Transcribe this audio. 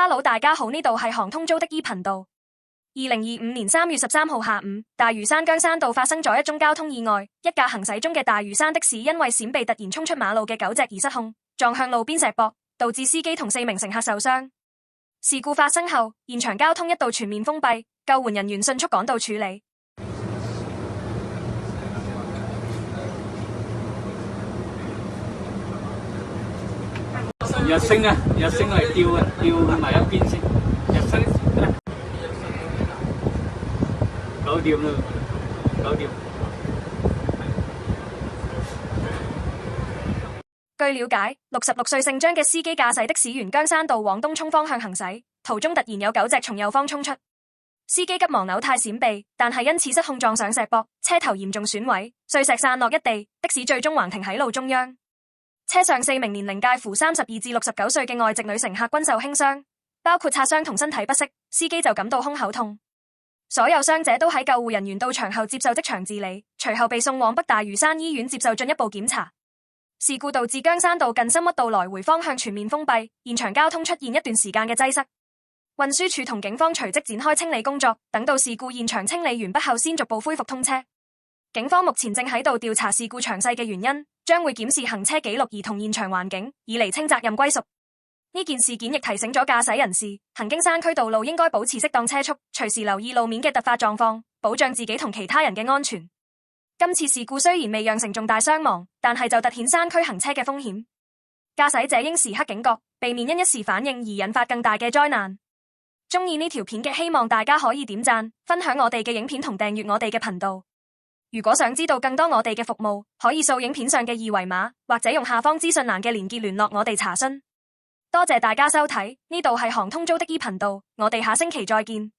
Hello，大家好，呢度係航通租的 E 頻道。2025年3月13號下午，大嶼山姜山道發生咗一宗交通意外，一架行駛中嘅大嶼山的士因為閃避突然衝出馬路嘅狗隻而失控，撞向路邊石壆，導致司機同4名乘客受傷。事故發生後，現場交通一度全面封閉，救援人員迅速趕到處理。日升嚟吊埋一邊先，日升搞掂啦，搞掂。據了解，66歲姓張嘅司機駕駛的士沿姜山道往東涌方向行駛，途中突然有狗隻從右方衝出，司機急忙扭軚閃避，但係因此失控撞上石壆，車頭嚴重損毀，碎石散落一地，的士最終橫停喺路中央。車上4名年齡介乎32至69歲嘅外籍女乘客均受輕傷，包括擦傷同身體不適，司機就感到胸口痛。所有傷者都喺救護人員到場後接受即場治理，隨後被送往北大嶼山醫院接受進一步檢查。事故導致姜山道近深屈道來回方向全面封閉，現場交通出現一段時間嘅擠塞。運輸署同警方隨即展開清理工作，等到事故現場清理完畢後先逐步恢復通車。警方目前正喺度調查事故詳細嘅原因，將會檢視行車記錄儀同現場環境，以釐清責任歸屬。呢件事件亦提醒咗駕駛人士，行經山區道路應該保持適當車速，隨時留意路面嘅突發狀況，保障自己同其他人嘅安全。今次事故雖然未釀成重大傷亡，但係就凸顯山區行車嘅風險，駕駛者應時刻警覺，避免因一時反應而引發更大嘅災難。鍾意呢條片嘅希望大家可以點讚、分享我哋嘅影片同訂閱我哋嘅頻道。如果想知道更多我哋嘅服務，可以掃影片上嘅二維碼，或者用下方資訊欄嘅連結聯絡我哋查詢。多謝大家收睇，呢度係航通租的 E 頻道，我哋下星期再見。